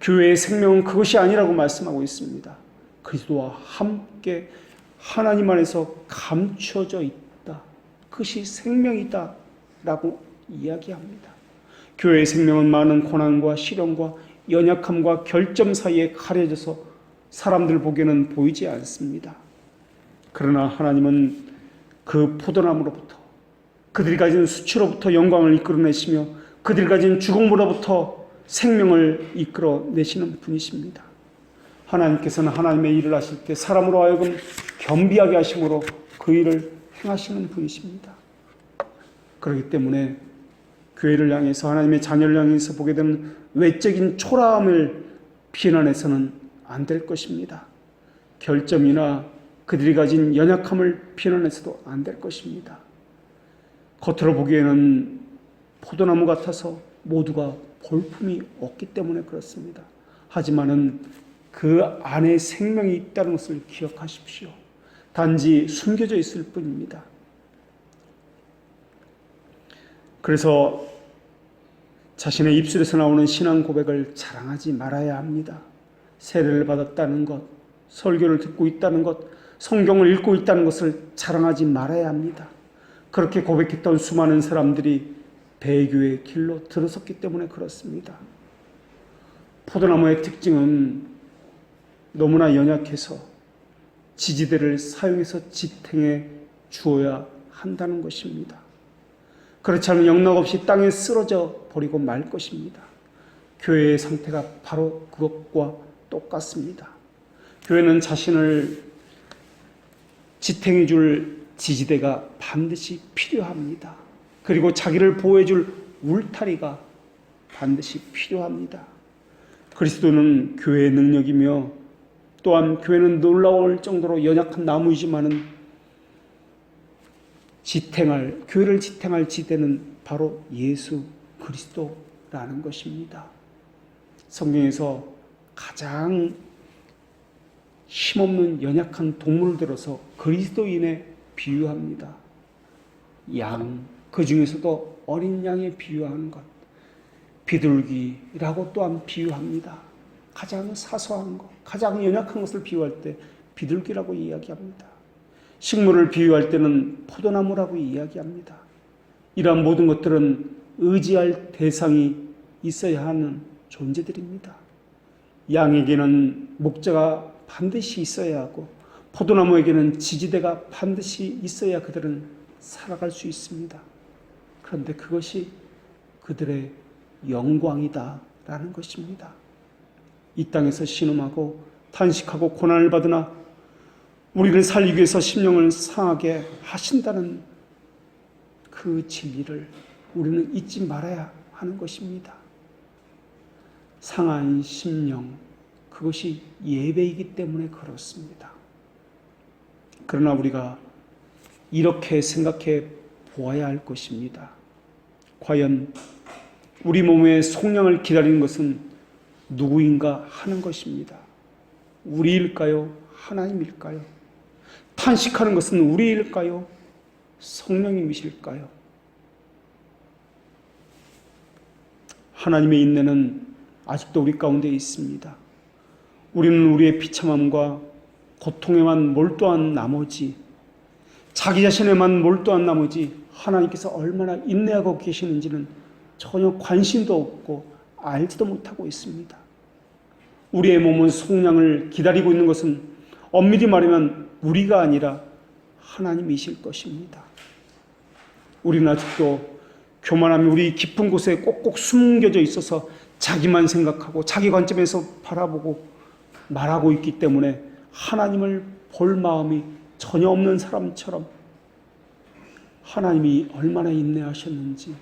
교회의 생명은 그것이 아니라고 말씀하고 있습니다. 그리스도와 함께 하나님 안에서 감춰져 있다. 그것이 생명이다 라고 이야기합니다. 교회의 생명은 많은 고난과 시련과 연약함과 결점 사이에 가려져서 사람들 보기에는 보이지 않습니다. 그러나 하나님은 그 포도나무로부터 그들이 가진 수치로부터 영광을 이끌어내시며 그들이 가진 죽음으로부터 생명을 이끌어내시는 분이십니다. 하나님께서는 하나님의 일을 하실 때 사람으로 하여금 겸비하게 하심으로 그 일을 행하시는 분이십니다. 그렇기 때문에 교회를 향해서 하나님의 자녀를 향해서 보게 되는 외적인 초라함을 비난해서는 안 될 것입니다. 결점이나 그들이 가진 연약함을 비난해서도 안 될 것입니다. 겉으로 보기에는 포도나무 같아서 모두가 볼품이 없기 때문에 그렇습니다. 하지만은 그 안에 생명이 있다는 것을 기억하십시오. 단지 숨겨져 있을 뿐입니다. 그래서 자신의 입술에서 나오는 신앙 고백을 자랑하지 말아야 합니다. 세례를 받았다는 것, 설교를 듣고 있다는 것, 성경을 읽고 있다는 것을 자랑하지 말아야 합니다. 그렇게 고백했던 수많은 사람들이 배교의 길로 들어섰기 때문에 그렇습니다. 포도나무의 특징은 너무나 연약해서 지지대를 사용해서 지탱해 주어야 한다는 것입니다. 그렇지 않으면 영락없이 땅에 쓰러져 버리고 말 것입니다. 교회의 상태가 바로 그것과 똑같습니다. 교회는 자신을 지탱해 줄 지지대가 반드시 필요합니다. 그리고 자기를 보호해 줄 울타리가 반드시 필요합니다. 그리스도는 교회의 능력이며 또한 교회는 놀라울 정도로 연약한 나무이지만은 교회를 지탱할 지대는 바로 예수 그리스도라는 것입니다. 성경에서 가장 힘없는 연약한 동물을 들어서 그리스도인에 비유합니다. 양, 그 중에서도 어린 양에 비유하는 것, 비둘기라고 또한 비유합니다. 가장 사소한 것, 가장 연약한 것을 비유할 때 비둘기라고 이야기합니다. 식물을 비유할 때는 포도나무라고 이야기합니다. 이러한 모든 것들은 의지할 대상이 있어야 하는 존재들입니다. 양에게는 목자가 반드시 있어야 하고 포도나무에게는 지지대가 반드시 있어야 그들은 살아갈 수 있습니다. 그런데 그것이 그들의 영광이다라는 것입니다. 이 땅에서 신음하고 탄식하고 고난을 받으나 우리를 살리기 위해서 심령을 상하게 하신다는 그 진리를 우리는 잊지 말아야 하는 것입니다. 상한 심령, 그것이 예배이기 때문에 그렇습니다. 그러나 우리가 이렇게 생각해 보아야 할 것입니다. 과연 우리 몸의 속량을 기다리는 것은 누구인가 하는 것입니다. 우리일까요? 하나님일까요? 탄식하는 것은 우리일까요? 성령님이실까요? 하나님의 인내는 아직도 우리 가운데 있습니다. 우리는 우리의 비참함과 고통에만 몰두한 나머지, 자기 자신에만 몰두한 나머지 하나님께서 얼마나 인내하고 계시는지는 전혀 관심도 없고 알지도 못하고 있습니다. 우리의 몸은 속량을 기다리고 있는 것은 엄밀히 말하면 우리가 아니라 하나님이실 것입니다. 우리는 아직도 교만함이 우리 깊은 곳에 꼭꼭 숨겨져 있어서 자기만 생각하고 자기 관점에서 바라보고 말하고 있기 때문에 하나님을 볼 마음이 전혀 없는 사람처럼 하나님이 얼마나 인내하셨는지,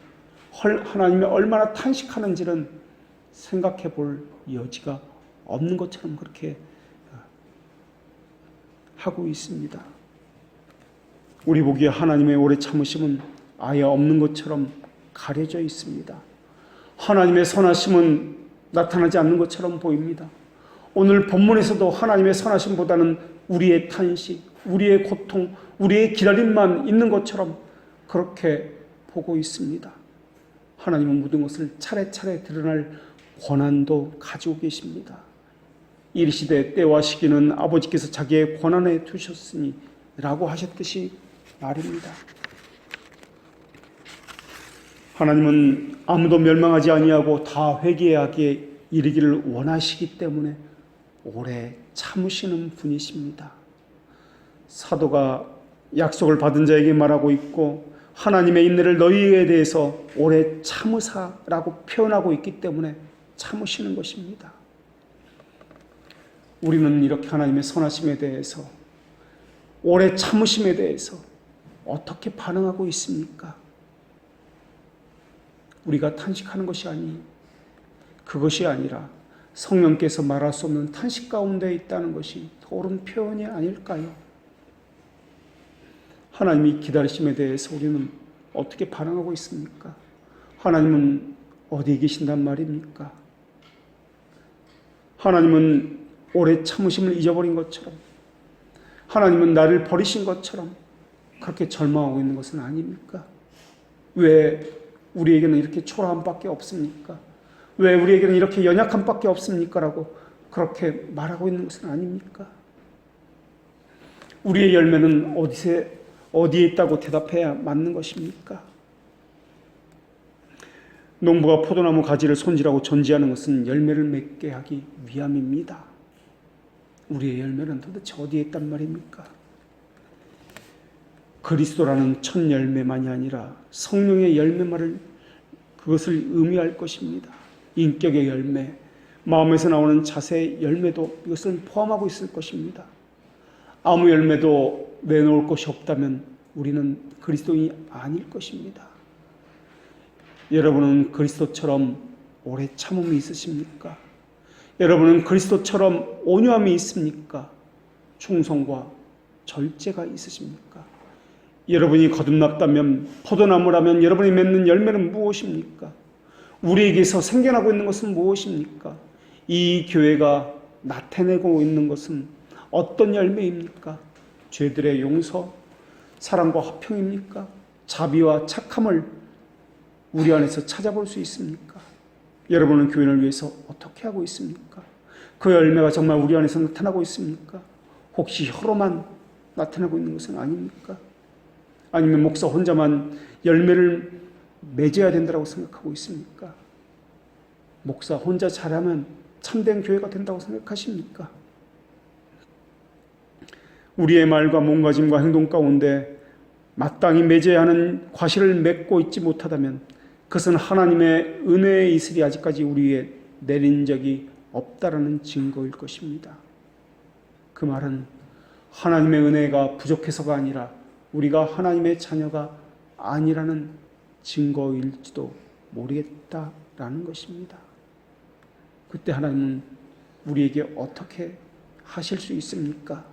하나님이 얼마나 탄식하는지는 생각해 볼 여지가 없는 것처럼 그렇게 하고 있습니다. 우리 보기에 하나님의 오래 참으심은 아예 없는 것처럼 가려져 있습니다. 하나님의 선하심은 나타나지 않는 것처럼 보입니다. 오늘 본문에서도 하나님의 선하심보다는 우리의 탄식, 우리의 고통, 우리의 기다림만 있는 것처럼 그렇게 보고 있습니다. 하나님은 모든 것을 차례차례 드러날 권한도 가지고 계십니다. 이르시되 때와 시기는 아버지께서 자기의 권한에 두셨으니 라고 하셨듯이 말입니다. 하나님은 아무도 멸망하지 아니하고 다 회개하게 이르기를 원하시기 때문에 오래 참으시는 분이십니다. 사도가 약속을 받은 자에게 말하고 있고 하나님의 인내를 너희에 대해서 오래 참으사라고 표현하고 있기 때문에 참으시는 것입니다. 우리는 이렇게 하나님의 선하심에 대해서, 오래 참으심에 대해서 어떻게 반응하고 있습니까? 우리가 탄식하는 것이 그것이 아니라 성령께서 말할 수 없는 탄식 가운데 있다는 것이 더 옳은 표현이 아닐까요? 하나님이 기다리심에 대해서 우리는 어떻게 반응하고 있습니까? 하나님은 어디에 계신단 말입니까? 하나님은 오래 참으심을 잊어버린 것처럼, 하나님은 나를 버리신 것처럼 그렇게 절망하고 있는 것은 아닙니까? 왜 우리에게는 이렇게 초라함밖에 없습니까? 왜 우리에게는 이렇게 연약함밖에 없습니까? 라고 그렇게 말하고 있는 것은 아닙니까? 우리의 열매는 어디에 있다고 대답해야 맞는 것입니까? 농부가 포도나무 가지를 손질하고 전지하는 것은 열매를 맺게 하기 위함입니다. 우리의 열매는 도대체 어디에 있단 말입니까? 그리스도라는 첫 열매만이 아니라 성령의 열매만을 그것을 의미할 것입니다. 인격의 열매, 마음에서 나오는 자세의 열매도 이것을 포함하고 있을 것입니다. 아무 열매도 내놓을 것이 없다면 우리는 그리스도인이 아닐 것입니다. 여러분은 그리스도처럼 오래 참음이 있으십니까? 여러분은 그리스도처럼 온유함이 있습니까? 충성과 절제가 있으십니까? 여러분이 거듭났다면, 포도나무라면 여러분이 맺는 열매는 무엇입니까? 우리에게서 생겨나고 있는 것은 무엇입니까? 이 교회가 나타내고 있는 것은 어떤 열매입니까? 죄들의 용서, 사랑과 화평입니까? 자비와 착함을 우리 안에서 찾아볼 수 있습니까? 여러분은 교회를 위해서 어떻게 하고 있습니까? 그 열매가 정말 우리 안에서 나타나고 있습니까? 혹시 혀로만 나타나고 있는 것은 아닙니까? 아니면 목사 혼자만 열매를 맺어야 된다고 생각하고 있습니까? 목사 혼자 잘하면 참된 교회가 된다고 생각하십니까? 우리의 말과 몸가짐과 행동 가운데 마땅히 맺어야 하는 과실을 맺고 있지 못하다면 그것은 하나님의 은혜의 이슬이 아직까지 우리 위에 내린 적이 없다라는 증거일 것입니다. 그 말은 하나님의 은혜가 부족해서가 아니라 우리가 하나님의 자녀가 아니라는 증거일지도 모르겠다라는 것입니다. 그때 하나님은 우리에게 어떻게 하실 수 있습니까?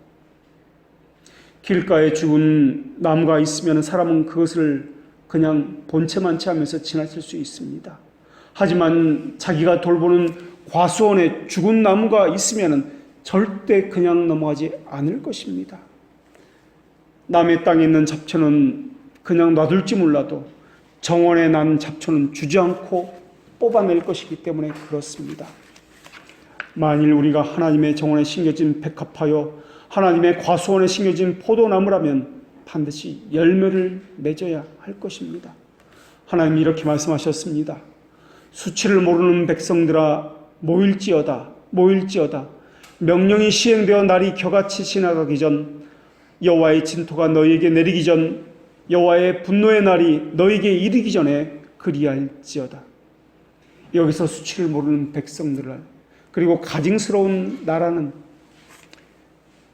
길가에 죽은 나무가 있으면 사람은 그것을 그냥 본체만 취하면서 지나칠 수 있습니다. 하지만 자기가 돌보는 과수원에 죽은 나무가 있으면 절대 그냥 넘어가지 않을 것입니다. 남의 땅에 있는 잡초는 그냥 놔둘지 몰라도 정원에 난 잡초는 주지 않고 뽑아낼 것이기 때문에 그렇습니다. 만일 우리가 하나님의 정원에 심겨진 백합하여 하나님의 과수원에 심겨진 포도나무라면 반드시 열매를 맺어야 할 것입니다. 하나님이 이렇게 말씀하셨습니다. 수치를 모르는 백성들아 모일지어다 명령이 시행되어 날이 겨같이 지나가기 전 여호와의 진토가 너희에게 내리기 전 여호와의 분노의 날이 너희에게 이르기 전에 그리할지어다. 여기서 수치를 모르는 백성들을 그리고 가증스러운 나라는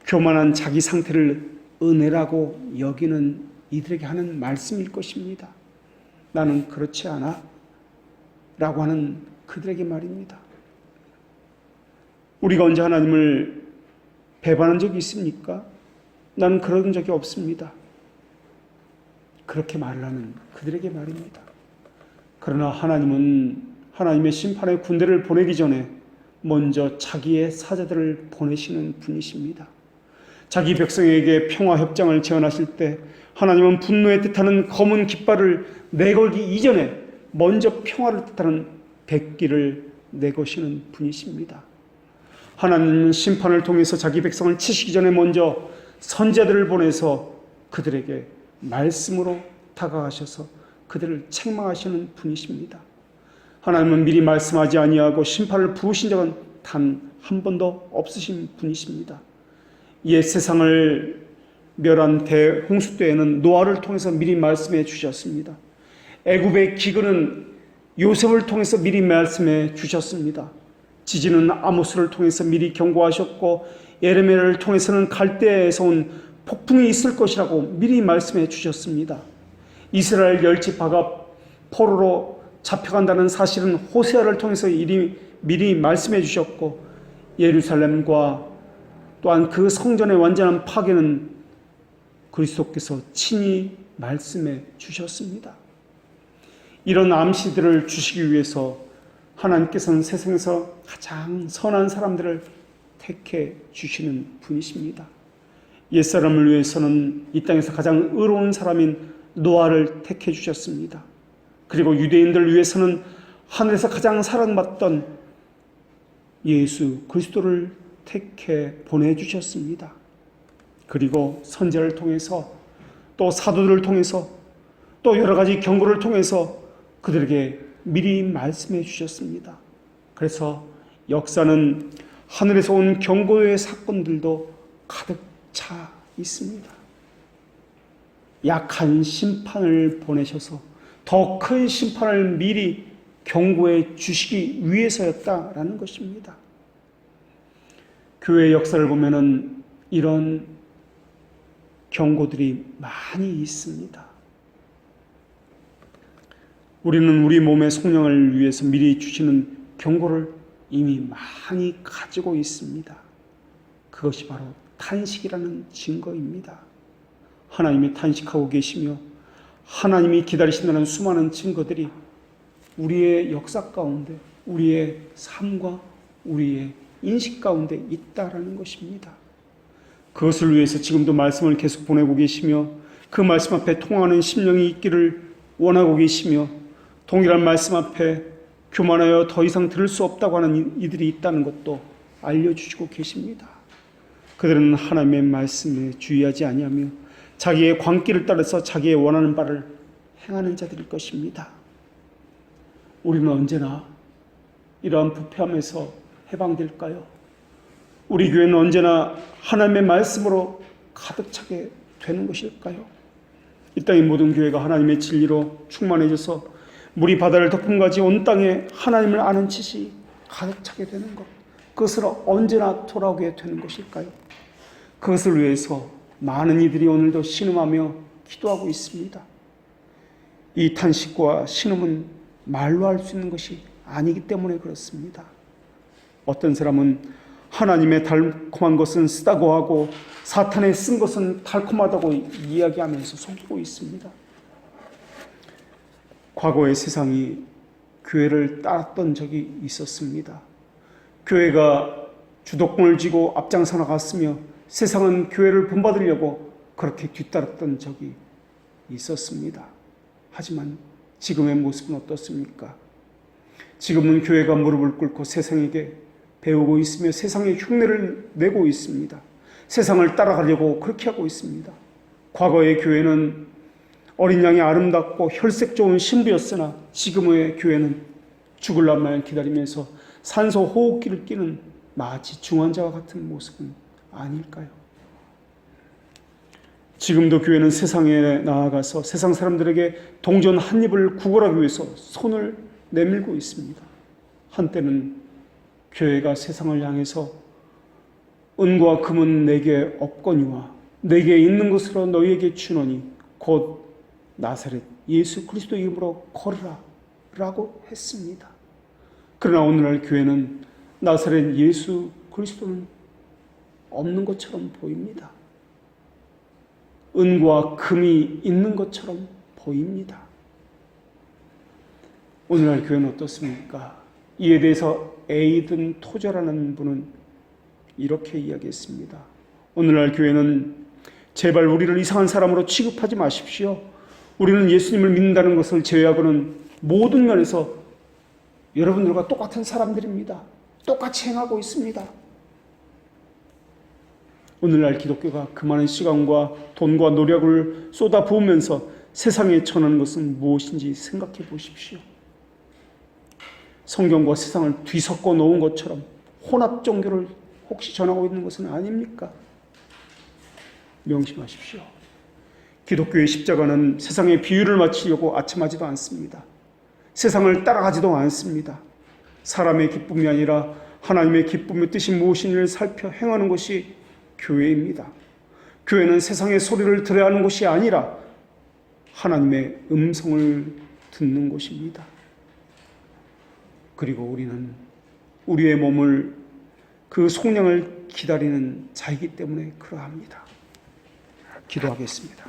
교만한 자기 상태를 은혜라고 여기는 이들에게 하는 말씀일 것입니다. 나는 그렇지 않아 라고 하는 그들에게 말입니다. 우리가 언제 하나님을 배반한 적이 있습니까? 나는 그런 적이 없습니다. 그렇게 말을 하는 그들에게 말입니다. 그러나 하나님은 하나님의 심판의 군대를 보내기 전에 먼저 자기의 사자들을 보내시는 분이십니다. 자기 백성에게 평화 협정을 제안하실 때 하나님은 분노의 뜻하는 검은 깃발을 내걸기 이전에 먼저 평화를 뜻하는 백기를 내거시는 분이십니다. 하나님은 심판을 통해서 자기 백성을 치시기 전에 먼저 선자들을 보내서 그들에게 말씀으로 다가가셔서 그들을 책망하시는 분이십니다. 하나님은 미리 말씀하지 아니하고 심판을 부으신 적은 단 한 번도 없으신 분이십니다. 옛 세상을 멸한 대홍수 때에는 노아를 통해서 미리 말씀해 주셨습니다. 애굽의 기근은 요셉을 통해서 미리 말씀해 주셨습니다. 지진은 아모스를 통해서 미리 경고하셨고 예레미야를 통해서는 갈대에서 온 폭풍이 있을 것이라고 미리 말씀해 주셨습니다. 이스라엘 열지파가 포로로 잡혀간다는 사실은 호세아를 통해서 미리 말씀해 주셨고 예루살렘과 또한 그 성전의 완전한 파괴는 그리스도께서 친히 말씀해 주셨습니다. 이런 암시들을 주시기 위해서 하나님께서는 세상에서 가장 선한 사람들을 택해 주시는 분이십니다. 옛사람을 위해서는 이 땅에서 가장 의로운 사람인 노아를 택해 주셨습니다. 그리고 유대인들을 위해서는 하늘에서 가장 사랑받던 예수 그리스도를 택해 보내주셨습니다. 그리고 선지자를 통해서 또 사도들을 통해서 또 여러 가지 경고를 통해서 그들에게 미리 말씀해 주셨습니다. 그래서 역사는 하늘에서 온 경고의 사건들도 가득 차 있습니다. 약한 심판을 보내셔서 더 큰 심판을 미리 경고해 주시기 위해서였다라는 것입니다. 교회 역사를 보면은 이런 경고들이 많이 있습니다. 우리는 우리 몸의 속량을 위해서 미리 주시는 경고를 이미 많이 가지고 있습니다. 그것이 바로 탄식이라는 증거입니다. 하나님이 탄식하고 계시며 하나님이 기다리신다는 수많은 증거들이 우리의 역사 가운데, 우리의 삶과 우리의 인식 가운데 있다라는 것입니다. 그것을 위해서 지금도 말씀을 계속 보내고 계시며 그 말씀 앞에 통하는 심령이 있기를 원하고 계시며 동일한 말씀 앞에 교만하여 더 이상 들을 수 없다고 하는 이들이 있다는 것도 알려주시고 계십니다. 그들은 하나님의 말씀에 주의하지 아니하며 자기의 광기를 따라서 자기의 원하는 바를 행하는 자들일 것입니다. 우리는 언제나 이러한 부패함에서 해방될까요? 우리 교회는 언제나 하나님의 말씀으로 가득 차게 되는 것일까요? 이 땅의 모든 교회가 하나님의 진리로 충만해져서 물이 바다를 덮음같이 온 땅에 하나님을 아는 지식이 가득 차게 되는 것, 그것을 언제나 돌아오게 되는 것일까요? 그것을 위해서 많은 이들이 오늘도 신음하며 기도하고 있습니다. 이 탄식과 신음은 말로 할 수 있는 것이 아니기 때문에 그렇습니다. 어떤 사람은 하나님의 달콤한 것은 쓰다고 하고 사탄의 쓴 것은 달콤하다고 이야기하면서 속이고 있습니다. 과거의 세상이 교회를 따랐던 적이 있었습니다. 교회가 주도권을 쥐고 앞장서 나갔으며 세상은 교회를 본받으려고 그렇게 뒤따랐던 적이 있었습니다. 하지만 지금의 모습은 어떻습니까? 지금은 교회가 무릎을 꿇고 세상에게 배우고 있으며 세상에 흉내를 내고 있습니다. 세상을 따라가려고 그렇게 하고 있습니다. 과거의 교회는 어린 양이 아름답고 혈색 좋은 신부였으나 지금의 교회는 죽을 날만 기다리면서 산소 호흡기를 끼는 마치 중환자와 같은 모습은 아닐까요? 지금도 교회는 세상에 나아가서 세상 사람들에게 동전 한 입을 구걸하기 위해서 손을 내밀고 있습니다. 한때는 교회가 세상을 향해서 은과 금은 내게 없거니와 내게 있는 것으로 너희에게 주노니 곧 나사렛 예수 그리스도 이름으로 걸으라 라고 했습니다. 그러나 오늘날 교회는 나사렛 예수 그리스도는 없는 것처럼 보입니다. 은과 금이 있는 것처럼 보입니다. 오늘날 교회는 어떻습니까? 이에 대해서 에이든 토저라는 분은 이렇게 이야기했습니다. 오늘날 교회는 제발 우리를 이상한 사람으로 취급하지 마십시오. 우리는 예수님을 믿는다는 것을 제외하고는 모든 면에서 여러분들과 똑같은 사람들입니다. 똑같이 행하고 있습니다. 오늘날 기독교가 그 많은 시간과 돈과 노력을 쏟아부으면서 세상에 전하는 것은 무엇인지 생각해 보십시오. 성경과 세상을 뒤섞어 놓은 것처럼 혼합 종교를 혹시 전하고 있는 것은 아닙니까? 명심하십시오. 기독교의 십자가는 세상의 비유를 맞추려고 아첨하지도 않습니다. 세상을 따라가지도 않습니다. 사람의 기쁨이 아니라 하나님의 기쁨의 뜻이 무엇인지를 살펴 행하는 것이 교회입니다. 교회는 세상의 소리를 들어야 하는 곳이 아니라 하나님의 음성을 듣는 곳입니다. 그리고 우리는 우리의 몸을 그 속량을 기다리는 자이기 때문에 그러합니다. 기도하겠습니다.